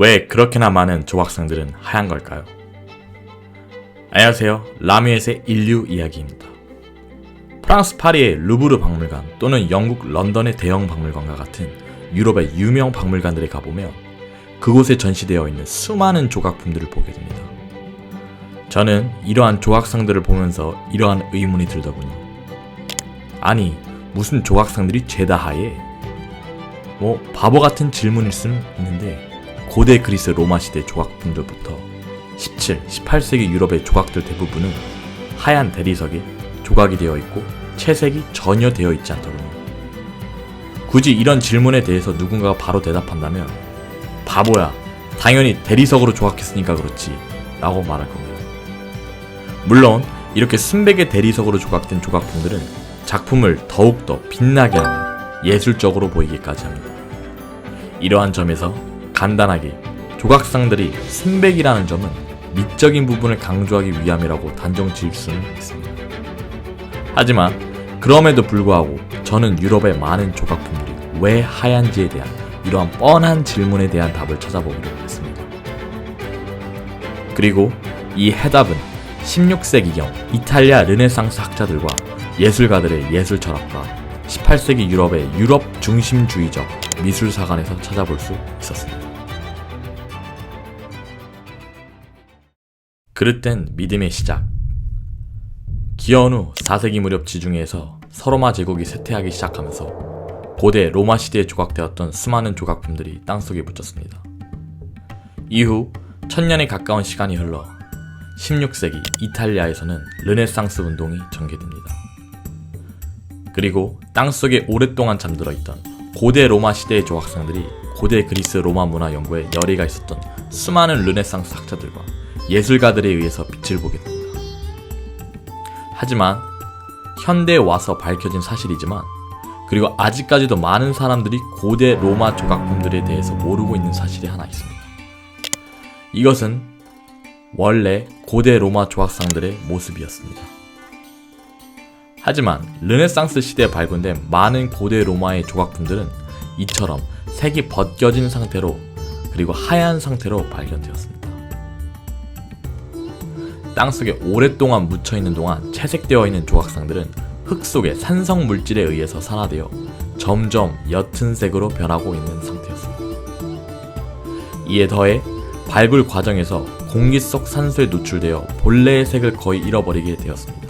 왜 그렇게나 많은 조각상들은 하얀 걸까요? 안녕하세요. 라뮤엣의 인류 이야기입니다. 프랑스 파리의 루브르 박물관 또는 영국 런던의 대형 박물관과 같은 유럽의 유명 박물관들에 가보면 그곳에 전시되어 있는 수많은 조각품들을 보게 됩니다. 저는 이러한 조각상들을 보면서 이러한 의문이 들더군요. 아니, 무슨 조각상들이 죄다 하얘? 바보 같은 질문일 수는 있는데 고대 그리스 로마 시대 조각품들부터 17, 18세기 유럽의 조각들 대부분은 하얀 대리석에 조각이 되어 있고 채색이 전혀 되어 있지 않더군요. 굳이 이런 질문에 대해서 누군가가 바로 대답한다면 바보야, 당연히 대리석으로 조각했으니까 그렇지 라고 말할 겁니다. 물론 이렇게 순백의 대리석으로 조각된 조각품들은 작품을 더욱더 빛나게 하는 예술적으로 보이기까지 합니다. 이러한 점에서 간단하게 조각상들이 순백이라는 점은 미적인 부분을 강조하기 위함이라고 단정 지을 수는 있습니다. 하지만 그럼에도 불구하고 저는 유럽의 많은 조각품들이 왜 하얀지에 대한 이러한 뻔한 질문에 대한 답을 찾아보기로 했습니다. 그리고 이 해답은 16세기경 이탈리아 르네상스 학자들과 예술가들의 예술 철학과 18세기 유럽의 유럽 중심주의적 미술사관에서 찾아볼 수 있었습니다. 그릇된 믿음의 시작. 기원 후 4세기 무렵 지중해에서 서로마 제국이 쇠퇴하기 시작하면서 고대 로마 시대에 조각되었던 수많은 조각품들이 땅속에 묻혔습니다. 이후 1000년에 가까운 시간이 흘러 16세기 이탈리아에서는 르네상스 운동이 전개됩니다. 그리고 땅속에 오랫동안 잠들어 있던 고대 로마 시대의 조각상들이 고대 그리스 로마 문화 연구에 열의가 있었던 수많은 르네상스 학자들과 예술가들에 의해서 빛을 보게 됩니다. 하지만 현대에 와서 밝혀진 사실이지만 그리고 아직까지도 많은 사람들이 고대 로마 조각품들에 대해서 모르고 있는 사실이 하나 있습니다. 이것은 원래 고대 로마 조각상들의 모습이었습니다. 하지만 르네상스 시대에 발견된 많은 고대 로마의 조각품들은 이처럼 색이 벗겨진 상태로 그리고 하얀 상태로 발견되었습니다. 땅속에 오랫동안 묻혀있는 동안 채색되어 있는 조각상들은 흙 속의 산성 물질에 의해서 산화되어 점점 옅은 색으로 변하고 있는 상태였습니다. 이에 더해 발굴 과정에서 공기 속 산소에 노출되어 본래의 색을 거의 잃어버리게 되었습니다.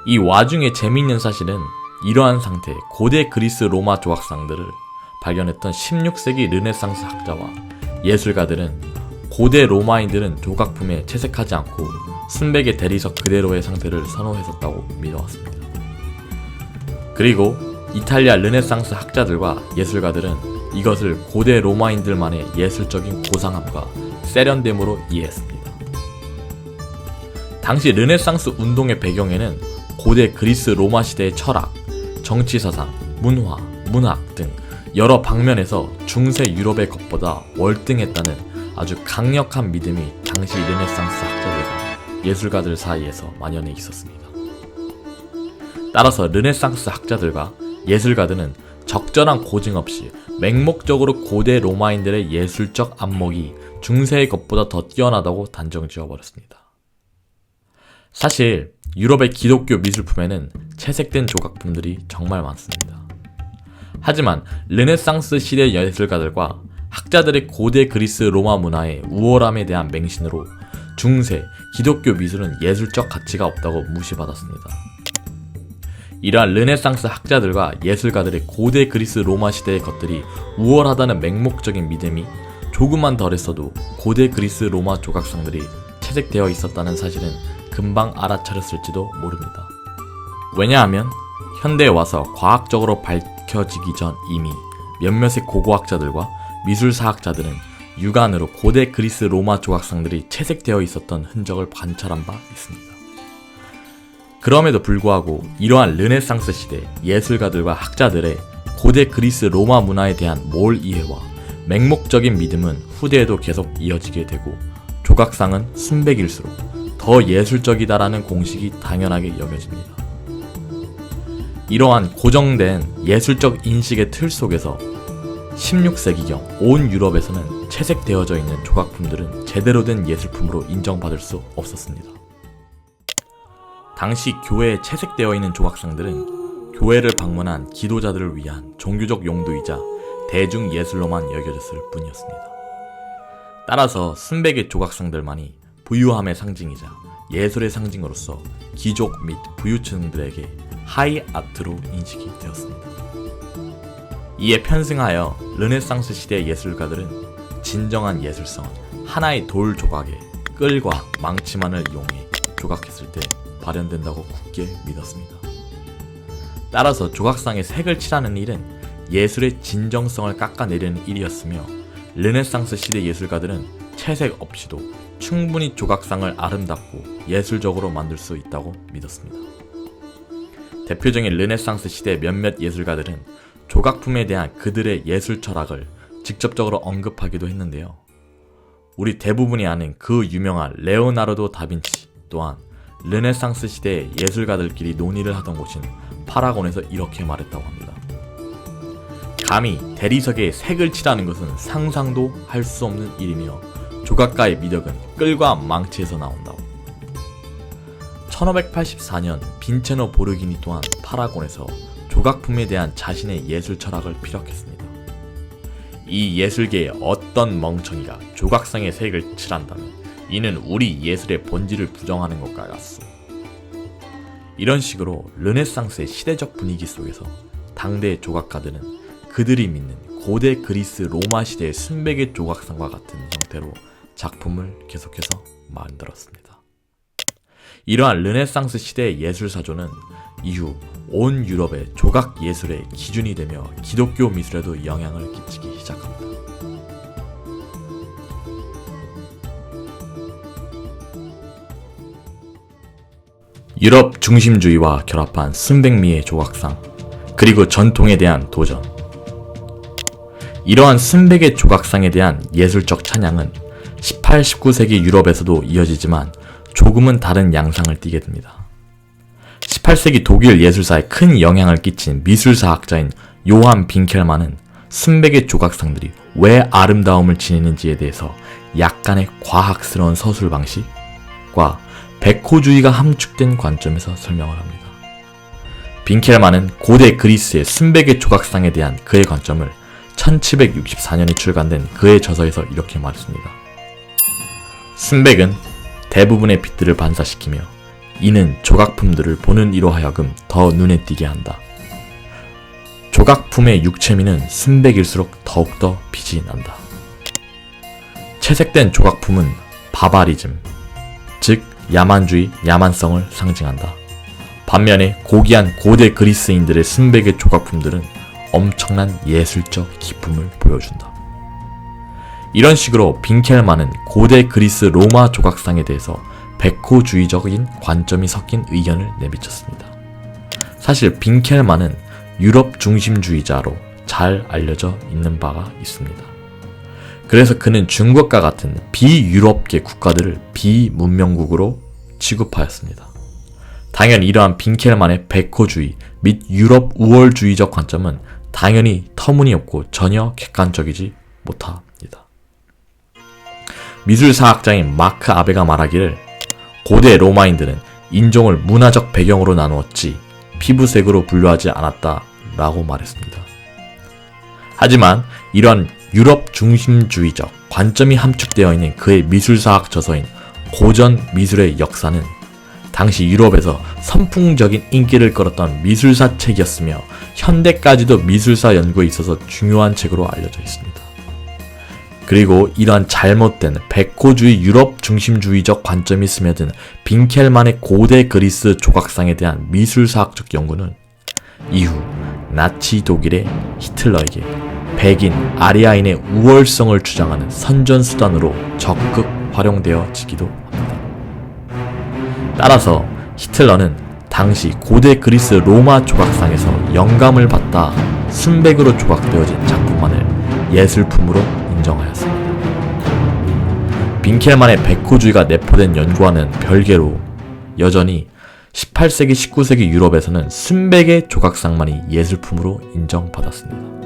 이 와중에 재미있는 사실은 이러한 상태의 고대 그리스 로마 조각상들을 발견했던 16세기 르네상스 학자와 예술가들은 고대 로마인들은 조각품에 채색하지 않고 순백의 대리석 그대로의 상태를 선호했었다고 믿어왔습니다. 그리고 이탈리아 르네상스 학자들과 예술가들은 이것을 고대 로마인들만의 예술적인 고상함과 세련됨으로 이해했습니다. 당시 르네상스 운동의 배경에는 고대 그리스 로마 시대의 철학, 정치사상, 문화, 문학 등 여러 방면에서 중세 유럽의 것보다 월등했다는 아주 강력한 믿음이 당시 르네상스 학자들과 예술가들 사이에서 만연해 있었습니다. 따라서 르네상스 학자들과 예술가들은 적절한 고증 없이 맹목적으로 고대 로마인들의 예술적 안목이 중세의 것보다 더 뛰어나다고 단정 지어버렸습니다. 사실 유럽의 기독교 미술품에는 채색된 조각품들이 정말 많습니다. 하지만 르네상스 시대 예술가들과 학자들의 고대 그리스 로마 문화의 우월함에 대한 맹신으로 중세 기독교 미술은 예술적 가치가 없다고 무시받았습니다. 이러한 르네상스 학자들과 예술가들의 고대 그리스 로마 시대의 것들이 우월하다는 맹목적인 믿음이 조금만 덜했어도 고대 그리스 로마 조각상들이 채색되어 있었다는 사실은 금방 알아차렸을지도 모릅니다. 왜냐하면 현대에 와서 과학적으로 밝혀지기 전 이미 몇몇의 고고학자들과 미술사학자들은 육안으로 고대 그리스 로마 조각상들이 채색되어 있었던 흔적을 관찰한 바 있습니다. 그럼에도 불구하고 이러한 르네상스 시대 예술가들과 학자들의 고대 그리스 로마 문화에 대한 몰 이해와 맹목적인 믿음은 후대에도 계속 이어지게 되고 조각상은 순백일수록 더 예술적이다라는 공식이 당연하게 여겨집니다. 이러한 고정된 예술적 인식의 틀 속에서 16세기경 온 유럽에서는 채색되어져 있는 조각품들은 제대로 된 예술품으로 인정받을 수 없었습니다. 당시 교회에 채색되어 있는 조각상들은 교회를 방문한 기도자들을 위한 종교적 용도이자 대중 예술로만 여겨졌을 뿐이었습니다. 따라서 순백의 조각상들만이 부유함의 상징이자 예술의 상징으로서 귀족 및 부유층들에게 하이 아트로 인식이 되었습니다. 이에 편승하여 르네상스 시대 예술가들은 진정한 예술성은 하나의 돌 조각에 끌과 망치만을 이용해 조각했을 때 발현된다고 굳게 믿었습니다. 따라서 조각상에 색을 칠하는 일은 예술의 진정성을 깎아내리는 일이었으며 르네상스 시대 예술가들은 채색 없이도 충분히 조각상을 아름답고 예술적으로 만들 수 있다고 믿었습니다. 대표적인 르네상스 시대 몇몇 예술가들은 조각품에 대한 그들의 예술 철학을 직접적으로 언급하기도 했는데요. 우리 대부분이 아는 그 유명한 레오나르도 다빈치 또한 르네상스 시대의 예술가들끼리 논의를 하던 곳인 파라곤에서 이렇게 말했다고 합니다. 감히 대리석에 색을 칠하는 것은 상상도 할 수 없는 일이며 조각가의 미덕은 끌과 망치에서 나온다고. 1584년 빈체노 보르기니 또한 파라곤에서 조각품에 대한 자신의 예술 철학을 피력했습니다. 이 예술계의 어떤 멍청이가 조각상에 색을 칠한다면 이는 우리 예술의 본질을 부정하는 것과 같소. 이런 식으로 르네상스의 시대적 분위기 속에서 당대의 조각가들은 그들이 믿는 고대 그리스 로마 시대의 순백의 조각상과 같은 형태로 작품을 계속해서 만들었습니다. 이러한 르네상스 시대의 예술사조는 이후 온 유럽의 조각 예술의 기준이 되며 기독교 미술에도 영향을 끼치기 시작합니다. 유럽 중심주의와 결합한 순백미의 조각상, 그리고 전통에 대한 도전. 이러한 순백의 조각상에 대한 예술적 찬양은 18, 19세기 유럽에서도 이어지지만 조금은 다른 양상을 띠게 됩니다. 18세기 독일 예술사에 큰 영향을 끼친 미술사학자인 요한 빈켈만은 순백의 조각상들이 왜 아름다움을 지니는지에 대해서 약간의 과학스러운 서술 방식과 백호주의가 함축된 관점에서 설명을 합니다. 빈켈만은 고대 그리스의 순백의 조각상에 대한 그의 관점을 1764년에 출간된 그의 저서에서 이렇게 말했습니다. 순백은 대부분의 빛들을 반사시키며 이는 조각품들을 보는 이로 하여금 더 눈에 띄게 한다. 조각품의 육체미는 순백일수록 더욱더 빛이 난다. 채색된 조각품은 바바리즘, 즉 야만주의, 야만성을 상징한다. 반면에 고귀한 고대 그리스인들의 순백의 조각품들은 엄청난 예술적 기품을 보여준다. 이런 식으로 빈켈만은 고대 그리스 로마 조각상에 대해서 백호주의적인 관점이 섞인 의견을 내비쳤습니다. 사실 빈켈만은 유럽 중심주의자로 잘 알려져 있는 바가 있습니다. 그래서 그는 중국과 같은 비유럽계 국가들을 비문명국으로 취급하였습니다. 당연히 이러한 빈켈만의 백호주의 및 유럽 우월주의적 관점은 당연히 터무니없고 전혀 객관적이지 못합니다. 미술사학자인 마크 아베가 말하기를 고대 로마인들은 인종을 문화적 배경으로 나누었지 피부색으로 분류하지 않았다 라고 말했습니다. 하지만 이러한 유럽 중심주의적 관점이 함축되어 있는 그의 미술사학 저서인 고전 미술의 역사는 당시 유럽에서 선풍적인 인기를 끌었던 미술사 책이었으며 현대까지도 미술사 연구에 있어서 중요한 책으로 알려져 있습니다. 그리고 이러한 잘못된 백호주의 유럽 중심주의적 관점이 스며든 빈켈만의 고대 그리스 조각상에 대한 미술사학적 연구는 이후 나치 독일의 히틀러에게 백인 아리아인의 우월성을 주장하는 선전수단으로 적극 활용되어지기도 합니다. 따라서 히틀러는 당시 고대 그리스 로마 조각상에서 영감을 받다 순백으로 조각되어진 작품만을 예술품으로 인정하였습니다. 빈켈만의 백호주의가 내포된 연구와는 별개로 여전히 18세기, 19세기 유럽에서는 순백의 조각상만이 예술품으로 인정받았습니다.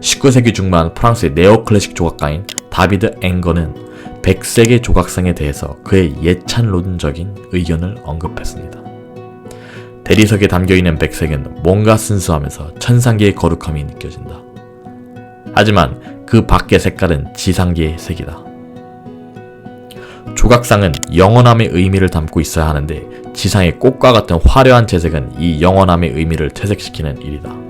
19세기 중반 프랑스의 네오클래식 조각가인 다비드 앵거는 백색의 조각상에 대해서 그의 예찬론적인 의견을 언급했습니다. 대리석에 담겨있는 백색은 뭔가 순수하면서 천상계의 거룩함이 느껴진다. 하지만 그 밖의 색깔은 지상계의 색이다. 조각상은 영원함의 의미를 담고 있어야 하는데 지상의 꽃과 같은 화려한 채색은 이 영원함의 의미를 퇴색시키는 일이다.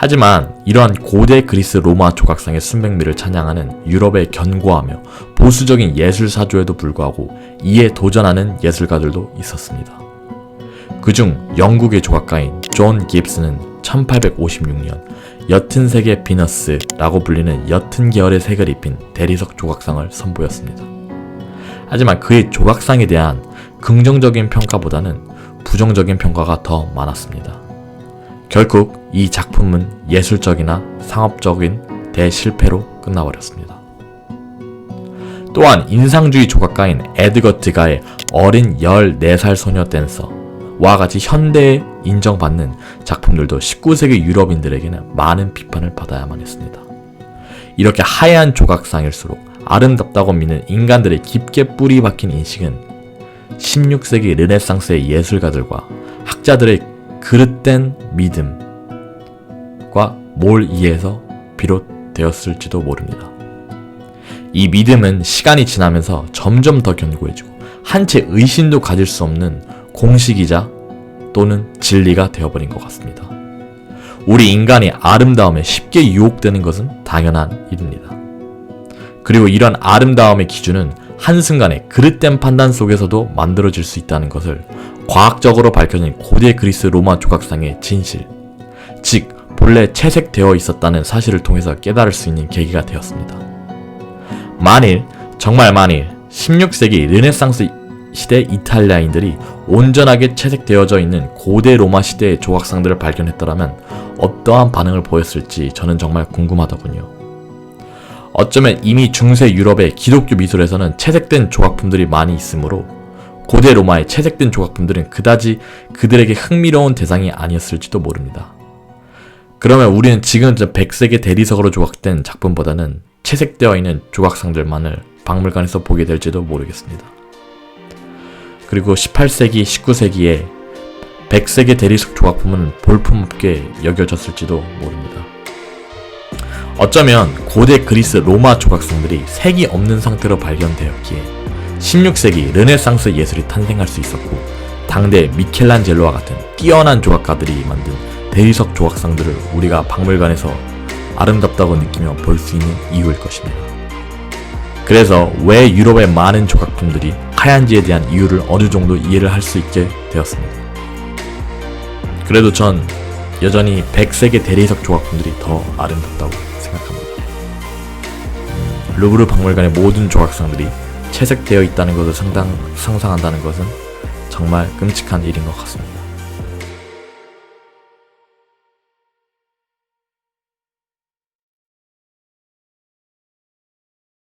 하지만 이러한 고대 그리스 로마 조각상의 순백미를 찬양하는 유럽의 견고하며 보수적인 예술 사조에도 불구하고 이에 도전하는 예술가들도 있었습니다. 그중 영국의 조각가인 존 깁스는 1856년 옅은 색의 비너스라고 불리는 옅은 계열의 색을 입힌 대리석 조각상을 선보였습니다. 하지만 그의 조각상에 대한 긍정적인 평가보다는 부정적인 평가가 더 많았습니다. 결국 이 작품은 예술적이나 상업적인 대실패로 끝나버렸습니다. 또한 인상주의 조각가인 에드거 드가의 어린 14살 소녀 댄서와 같이 현대에 인정받는 작품들도 19세기 유럽인들에게는 많은 비판을 받아야만 했습니다. 이렇게 하얀 조각상일수록 아름답다고 믿는 인간들의 깊게 뿌리 박힌 인식은 16세기 르네상스의 예술가들과 학자들의 그릇된 믿음과 몰이해서 비롯되었을지도 모릅니다. 이 믿음은 시간이 지나면서 점점 더 견고해지고 한 채 의심도 가질 수 없는 공식이자 또는 진리가 되어버린 것 같습니다. 우리 인간이 아름다움에 쉽게 유혹되는 것은 당연한 일입니다. 그리고 이런 아름다움의 기준은 한순간에 그릇된 판단 속에서도 만들어질 수 있다는 것을 과학적으로 밝혀진 고대 그리스 로마 조각상의 진실, 즉 본래 채색되어 있었다는 사실을 통해서 깨달을 수 있는 계기가 되었습니다. 만일, 정말 만일 16세기 르네상스 시대 이탈리아인들이 온전하게 채색되어져 있는 고대 로마 시대의 조각상들을 발견했더라면 어떠한 반응을 보였을지 저는 정말 궁금하더군요. 어쩌면 이미 중세 유럽의 기독교 미술에서는 채색된 조각품들이 많이 있으므로 고대 로마의 채색된 조각품들은 그다지 그들에게 흥미로운 대상이 아니었을지도 모릅니다. 그러면 우리는 지금 백색의 대리석으로 조각된 작품보다는 채색되어 있는 조각상들만을 박물관에서 보게 될지도 모르겠습니다. 그리고 18세기, 19세기에 백색의 대리석 조각품은 볼품없게 여겨졌을지도 모릅니다. 어쩌면 고대 그리스 로마 조각상들이 색이 없는 상태로 발견되었기에 16세기 르네상스 예술이 탄생할 수 있었고 당대 미켈란젤로와 같은 뛰어난 조각가들이 만든 대리석 조각상들을 우리가 박물관에서 아름답다고 느끼며 볼 수 있는 이유일 것입니다. 그래서 왜 유럽의 많은 조각품들이 하얀지에 대한 이유를 어느 정도 이해를 할 수 있게 되었습니다. 그래도 전 여전히 백색의 대리석 조각품들이 더 아름답다고 생각합니다. 루브르 박물관의 모든 조각상들이 채색되어 있다는 것을 상상한다는 것은 정말 끔찍한 일인 것 같습니다.